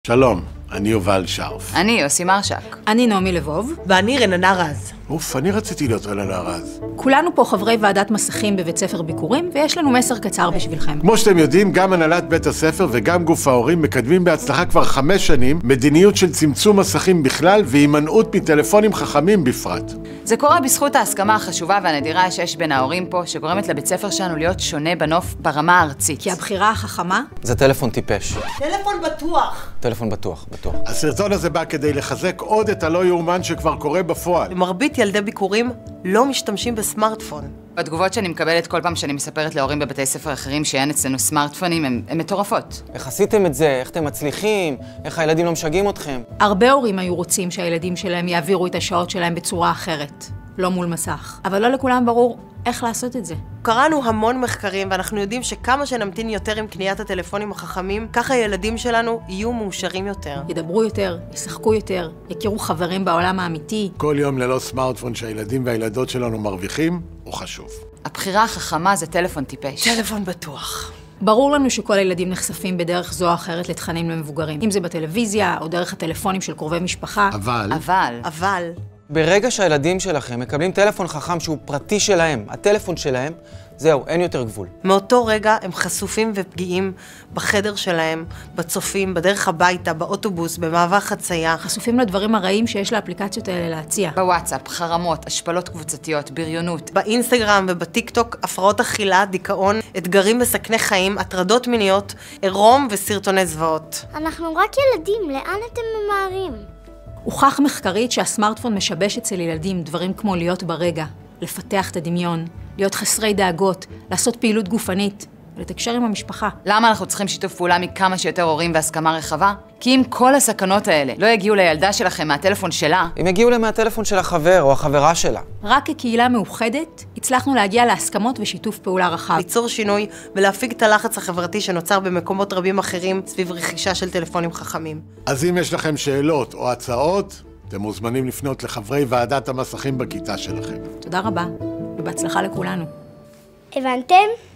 שלום, אני יובל שרף. אני יוסי מרשק. אני נעמי לבוב. ואני רננה רז. אוף, אני רציתי להיות רננה רז. כולנו פה חברי ועדת מסכים בבית ספר ביקורים, ויש לנו מסר קצר בשבילכם. כמו שאתם יודעים, גם הנהלת בית הספר וגם גוף ההורים מקדמים בהצלחה כבר 5 שנים מדיניות של צמצום מסכים בכלל והימנעות מטלפונים חכמים בפרט. זה קורה בזכות ההסכמה החשובה והנדירה שיש בין ההורים פה, שגורמת לבית ספר שלנו להיות שונה בנוף ברמה הארצית. כי הבחירה החכמה זה טלפון טיפש. טלפון בטוח. טלפון בטוח, בטוח. הסרטון הזה בא כדי לחזק עוד את הלא יאומן שכבר קורה בפועל. מרבית ילדי ביקורים לא משתמשים בסמארטפון. התגובות שאני מקבלת כל פעם שאני מספרת להורים בבתי ספר אחרים שאין אצלנו סמארטפונים הן מטורפות. איך עשיתם את זה? איך אתם מצליחים? איך הילדים לא משגעים אתכם? הרבה הורים היו רוצים שהילדים שלהם יעבירו את השעות שלהם בצורה אחרת, לא מול מסך. אבל לא לכולם ברור איך לעשות את זה. קראנו המון מחקרים ואנחנו יודעים שכמה שנמתין יותר עם קניית הטלפונים החכמים, ככה הילדים שלנו יהיו מאושרים יותר. ידברו יותר, ישחקו יותר, יכירו חברים בעולם האמיתי. כל יום ללא סמארטפון שהילדים והילדות שלנו מרוויחים הוא חשוב. הבחירה החכמה זה טלפון טיפש. טלפון בטוח. ברור לנו שכל הילדים נחשפים בדרך זו או אחרת לתכנים למבוגרים. אם זה בטלוויזיה או דרך הטלפונים של קרובי משפחה. אבל... ברגע שהילדים שלכם מקבלים טלפון חכם שהוא פרטי שלהם, הטלפון שלהם, זהו, אין יותר גבול. מאותו רגע הם חשופים ופגיעים בחדר שלהם, בצופים, בדרך הביתה, באוטובוס, במעבר חצייה. חשופים לדברים הרעים שיש לאפליקציות האלה להציע. בוואטסאפ, חרמות, השפלות קבוצתיות, בריונות. באינסטגרם ובטיקטוק, הפרעות אכילה, דיכאון, אתגרים מסכני חיים, הטרדות מיניות, עירום וסרטוני זוועות. אנחנו רק ילדים, לאן אתם ממהרים? הוכח מחקרית שהסמארטפון משבש אצל ילדים דברים כמו להיות ברגע, לפתח את הדמיון, להיות חסרי דאגות, לעשות פעילות גופנית, ולתקשר עם המשפחה. למה אנחנו צריכים שיתוף פעולה מכמה שיותר הורים והסכמה רחבה? כי אם כל הסכנות האלה לא יגיעו לילדה שלכם מהטלפון שלה, אם יגיעו להם מהטלפון של החבר או החברה שלה. רק כקהילה מאוחדת הצלחנו להגיע להסכמות ושיתוף פעולה רחב. ליצור שינוי ולהפיג את הלחץ החברתי שנוצר במקומות רבים אחרים סביב רכישה של טלפונים חכמים. אז אם יש לכם שאלות או הצעות, אתם מוזמנים לפנות לחברי ועדת המסכים בכיתה שלכם. תודה רבה, ובהצלחה לכולנו. הבנתם?